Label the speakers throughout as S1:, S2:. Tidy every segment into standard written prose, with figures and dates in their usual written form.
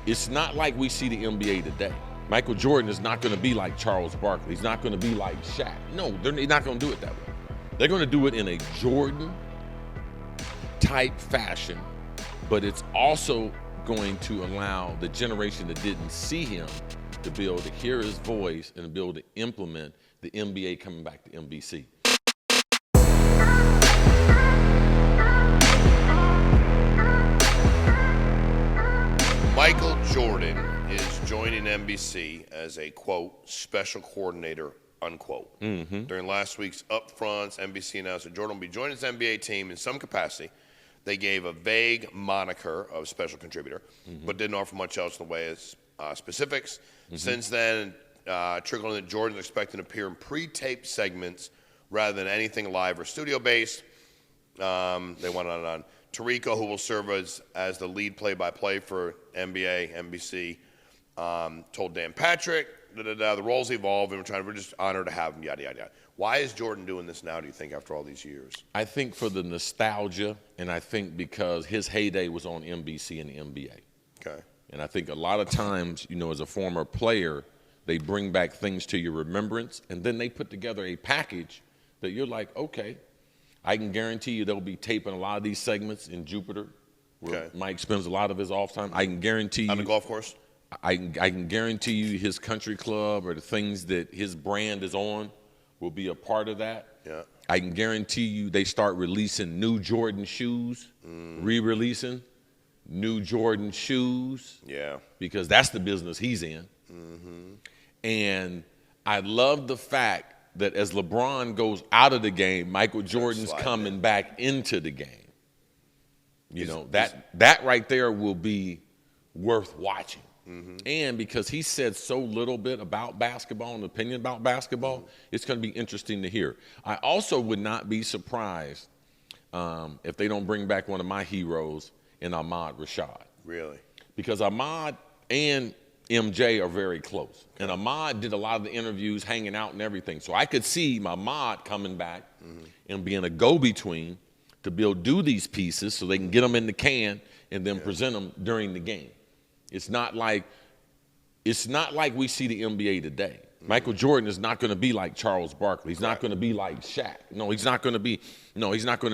S1: it's not like we see the NBA today. Michael Jordan is not going to be like Charles Barkley. He's not going to be like Shaq. No, they're not going to do it that way. They're going to do it in a Jordan-type fashion, but it's also going to allow the generation that didn't see him to be able to hear his voice and to be able to implement the NBA coming back to NBC.
S2: Michael Jordan is joining NBC as a, quote, special coordinator, unquote. During last week's upfronts, NBC announced that Jordan will be joining his NBA team in some capacity. They gave a vague moniker of special contributor, but didn't offer much else in the way of specifics. Since then, trickled in that Jordan is expected to appear in pre-taped segments rather than anything live or studio-based. They went on and on. Tarico, who will serve as the lead play-by-play for NBA, NBC, told Dan Patrick, the roles evolve, and we're just honored to have him, yada, yada, yada. Why is Jordan doing this now, do you think, after all these years?
S1: I think for the nostalgia, and I think because his heyday was on NBC and the NBA.
S2: Okay.
S1: And I think a lot of times, you know, as a former player, they bring back things to your remembrance, and then they put together a package that you're like, okay, I can guarantee you they'll be taping a lot of these segments in Jupiter, where Mike spends a lot of his off time. I can guarantee you.
S2: On the golf course?
S1: I can guarantee you his country club or the things that his brand is on will be a part of that.
S2: Yeah.
S1: I can guarantee you they start releasing new Jordan shoes, re-releasing new Jordan shoes.
S2: Yeah.
S1: Because that's the business he's in. And I love the fact that as LeBron goes out of the game, Michael Jordan's coming back into the game. You know, that right there will be worth watching. And because he said so little bit about basketball and opinion about basketball, it's going to be interesting to hear. I also would not be surprised if they don't bring back one of my heroes in Ahmad Rashad.
S2: Really?
S1: Because Ahmad and MJ are very close. And Ahmad did a lot of the interviews, hanging out and everything. So I could see Ahmad coming back and being a go-between to be able to do these pieces so they can get them in the can and then present them during the game. It's not like we see the NBA today. Michael Jordan is not going to be like Charles Barkley. He's not going to be like Shaq. No, he's not going to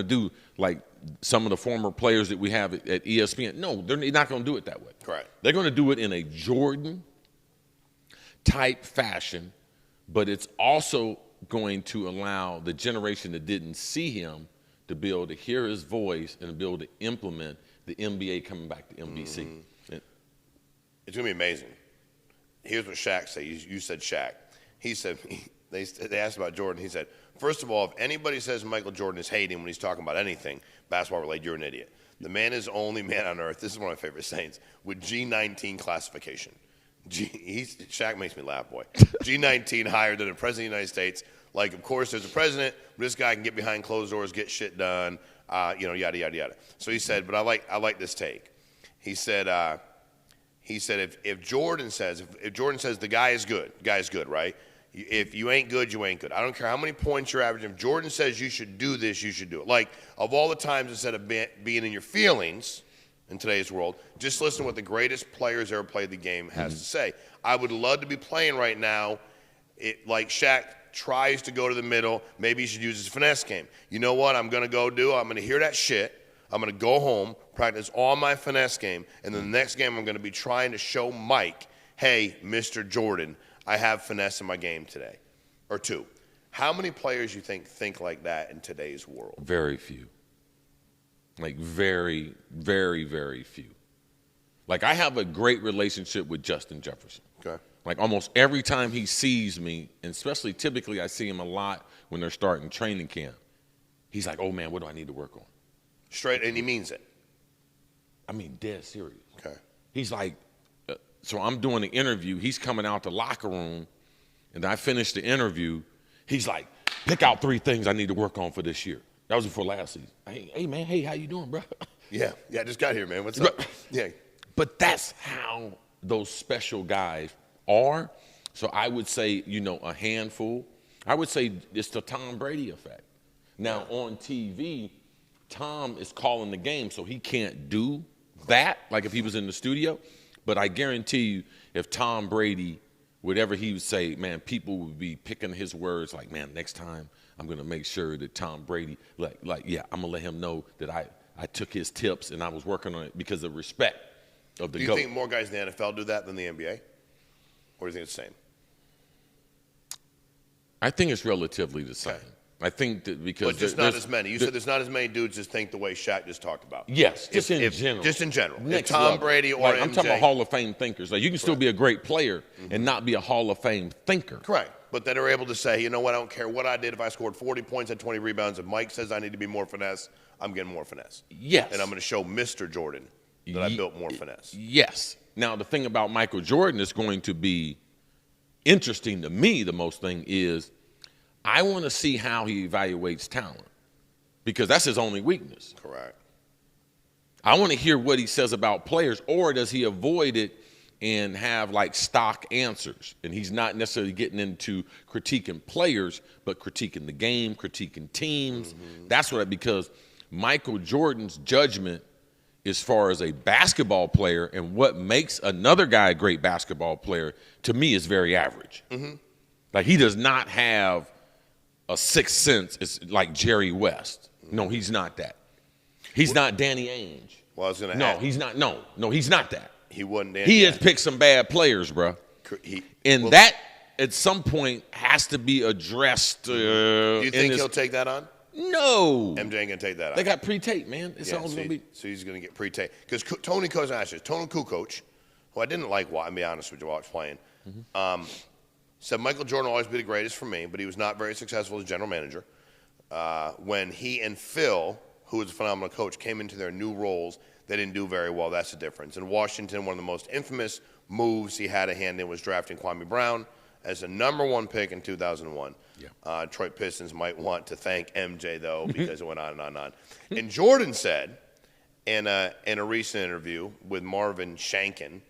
S1: do like some of the former players that we have at ESPN. No, they're not going to do it that way.
S2: Correct.
S1: They're going to do it in a Jordan-type fashion, but it's also going to allow the generation that didn't see him to be able to hear his voice and to be able to implement the NBA coming back to NBC.
S2: It's going to be amazing. Here's what Shaq said. You said Shaq. He said, they asked about Jordan. He said, first of all, if anybody says Michael Jordan is hating when he's talking about anything basketball-related, you're an idiot. The man is the only man on earth, this is one of my favorite sayings, with G19 classification. Shaq makes me laugh, boy. G19 higher than the President of the United States. Like, of course, there's a president. This guy can get behind closed doors, get shit done, yada, yada, yada. So he said, but I like this take. He said, if Jordan says the guy is good, right? If you ain't good, you ain't good. I don't care how many points you're averaging. If Jordan says you should do this, you should do it. Like, of all the times instead of being in your feelings in today's world, just listen to what the greatest players ever played the game has to say. I would love to be playing right now, like Shaq tries to go to the middle. Maybe he should use his finesse game. You know what I'm going to go do? I'm going to hear that shit. I'm going to go home, practice all my finesse game, and then the next game I'm going to be trying to show Mike, hey, Mr. Jordan, I have finesse in my game today. Or two. How many players you think like that in today's world?
S1: Very few. Like very, very, very few. Like I have a great relationship with Justin Jefferson.
S2: Okay.
S1: Like almost every time he sees me, and especially typically I see him a lot when they're starting training camp, he's like, oh man, what do I need to work on?
S2: Straight, and he means it.
S1: I mean, dead serious.
S2: Okay.
S1: He's like, so I'm doing the interview. He's coming out the locker room, and I finished the interview. He's like, pick out 3 things I need to work on for this year. That was before last season. Hey man, hey, how you doing, bro?
S2: Yeah, I just got here, man. What's up? Yeah.
S1: But that's how those special guys are. So I would say, a handful. I would say it's the Tom Brady effect. Now on TV, Tom is calling the game, so he can't do that, like if he was in the studio. But I guarantee you, if Tom Brady, whatever he would say, man, people would be picking his words like, man, next time I'm going to make sure that Tom Brady, yeah, I'm going to let him know that I took his tips and I was working on it because of respect of the GOAT.
S2: Do you think more guys in the NFL do that than the NBA? Or do you think it's the same?
S1: I think it's relatively the same. Okay. I think that because
S2: but just not as many. You said there's not as many dudes that think the way Shaq just talked about.
S1: Yes, just in general.
S2: Just in general.
S1: Next
S2: if Tom
S1: level.
S2: Brady or
S1: like,
S2: MJ.
S1: I'm talking about Hall of Fame thinkers. Like you can still be a great player and not be a Hall of Fame thinker.
S2: Correct. But that are able to say, you know what, I don't care what I did. If I scored 40 points, had 20 rebounds, if Mike says I need to be more finesse, I'm getting more finesse.
S1: Yes.
S2: And I'm going to show Mr. Jordan that I built more finesse.
S1: Yes. Now, the thing about Michael Jordan is going to be interesting to me, the most thing is I want to see how he evaluates talent because that's his only weakness.
S2: Correct.
S1: I want to hear what he says about players, or does he avoid it and have like stock answers? And he's not necessarily getting into critiquing players, but critiquing the game, critiquing teams. That's what, because Michael Jordan's judgment as far as a basketball player and what makes another guy a great basketball player, to me, is very average. Like he does not have a sixth sense. It's like Jerry West. No, he's not that. He's not Danny Ainge.
S2: Well, I was going to
S1: No, he's not. No, he's not that.
S2: He wasn't Danny
S1: He
S2: Ainge.
S1: has picked some bad players, bro. That at some point has to be addressed.
S2: Do you think he'll take that on?
S1: No.
S2: MJ ain't going to take that on.
S1: They got pre-tape, man. It's all going to be.
S2: So he's going to get pre-tape. Because Tony Kukoc, who I didn't like, I'll be honest with you, while I was playing, said Michael Jordan will always be the greatest for me, but he was not very successful as general manager. When he and Phil, who was a phenomenal coach, came into their new roles, they didn't do very well. That's the difference. In Washington, one of the most infamous moves he had a hand in was drafting Kwame Brown as the #1 pick in 2001. Yeah. Detroit Pistons might want to thank MJ, though, because it went on and on and on. And Jordan said in a recent interview with Marvin Shanken,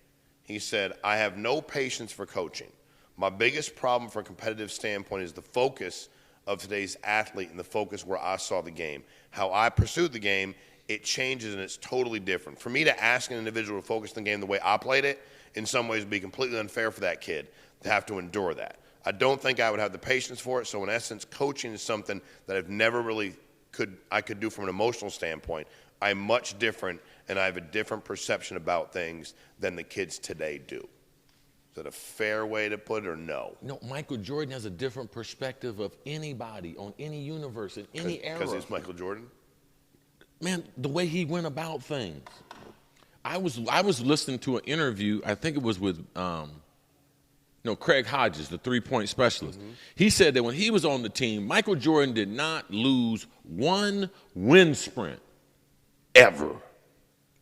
S2: he said, I have no patience for coaching. My biggest problem from a competitive standpoint is the focus of today's athlete and the focus where I saw the game. How I pursued the game, it changes and it's totally different. For me to ask an individual to focus on the game the way I played it, in some ways would be completely unfair for that kid to have to endure that. I don't think I would have the patience for it. So in essence, coaching is something that I've never really could do from an emotional standpoint. I'm much different and I have a different perception about things than the kids today do. Is that a fair way to put it or no?
S1: No, Michael Jordan has a different perspective of anybody on any universe in any era.
S2: Because he's Michael Jordan?
S1: Man, the way he went about things. I was listening to an interview, I think it was with Craig Hodges, the three-point specialist. He said that when he was on the team, Michael Jordan did not lose one wind sprint ever.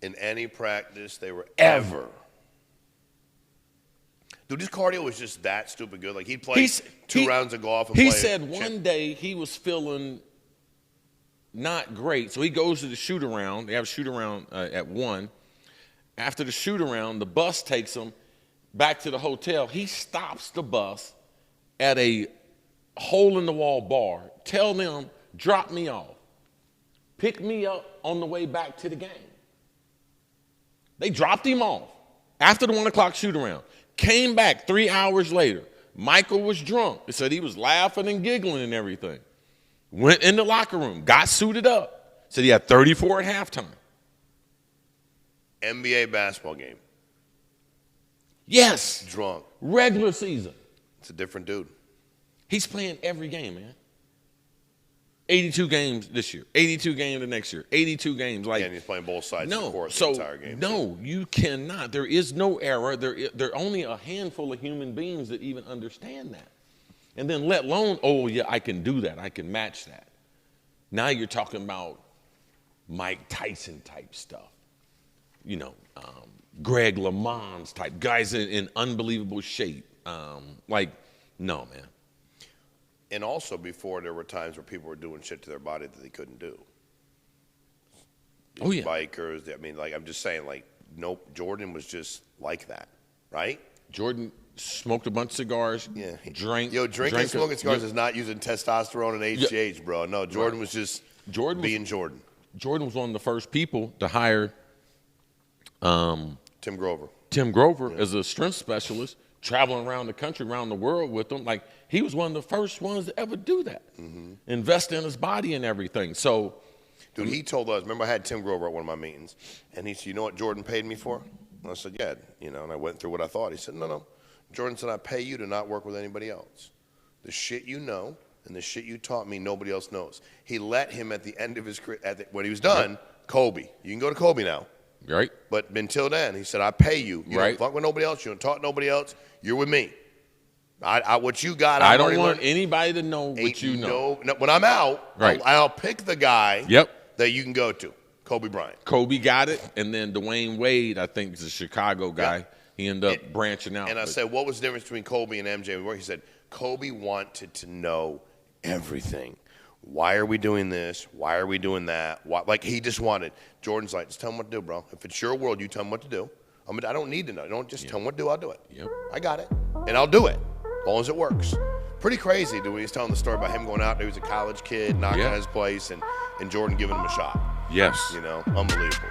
S2: In any practice, they were
S1: ever.
S2: Dude, his cardio was just that stupid good. Like, he'd play two rounds of golf. And
S1: he said one day he was feeling not great, so he goes to the shoot-around. They have a shoot-around at 1. After the shoot-around, the bus takes him back to the hotel. He stops the bus at a hole-in-the-wall bar. Tell them, drop me off. Pick me up on the way back to the game. They dropped him off after the 1 o'clock shoot-around. Came back 3 hours later. Michael was drunk. They said he was laughing and giggling and everything. Went in the locker room, got suited up. Said he had 34 at halftime.
S2: NBA basketball game.
S1: Yes.
S2: Drunk.
S1: Regular season.
S2: It's a different dude.
S1: He's playing every game, man. 82 games this year, 82 games the next year, 82 games. Like,
S2: and he's playing both sides of the court the entire game.
S1: No, you cannot. There is no error. There are only a handful of human beings that even understand that. And then let alone, oh, yeah, I can do that. I can match that. Now you're talking about Mike Tyson type stuff. Greg LeMond's type. Guys in unbelievable shape. No, man.
S2: And also before, there were times where people were doing shit to their body that they couldn't do.
S1: Oh, yeah.
S2: Bikers. I'm just saying, nope, Jordan was just like that, right?
S1: Jordan smoked a bunch of cigars.
S2: Yeah.
S1: Drank.
S2: Drinking and smoking cigars is not using testosterone and HGH, bro. No, Jordan was just being Jordan.
S1: Jordan was one of the first people to hire
S2: Tim Grover.
S1: Tim Grover as a strength specialist, traveling around the country, around the world with them. Like, he was one of the first ones to ever do that. Invest in his body and everything. So,
S2: dude, he told us, remember I had Tim Grover at one of my meetings, and he said, you know what Jordan paid me for? And I said, yeah, and I went through what I thought. He said, no. Jordan said, I pay you to not work with anybody else. The shit you know and the shit you taught me, nobody else knows. He let him at the end of his career, when he was done, Kobe. You can go to Kobe now.
S1: Right.
S2: But until then, he said, I pay you. You don't fuck with nobody else. You don't talk to nobody else. You're with me. What you got,
S1: I don't want anybody to know what you know.
S2: No, when I'm out, I'll pick the guy that you can go to. Kobe Bryant.
S1: Kobe got it, and then Dwayne Wade, I think, is a Chicago guy. He ended up branching out.
S2: And I said, what was the difference between Kobe and MJ? He said, Kobe wanted to know everything. Why are we doing this? Why are we doing that? Like, he just wanted. Jordan's like, just tell him what to do, bro. If it's your world, you tell him what to do. I don't need to know. Don't just tell him what to do. I'll do it. I got it. And I'll do it as long as it works. Pretty crazy, dude. He was telling the story about him going out there. He was a college kid, knocking on his place, and Jordan giving him a shot.
S1: Yes.
S2: Unbelievable.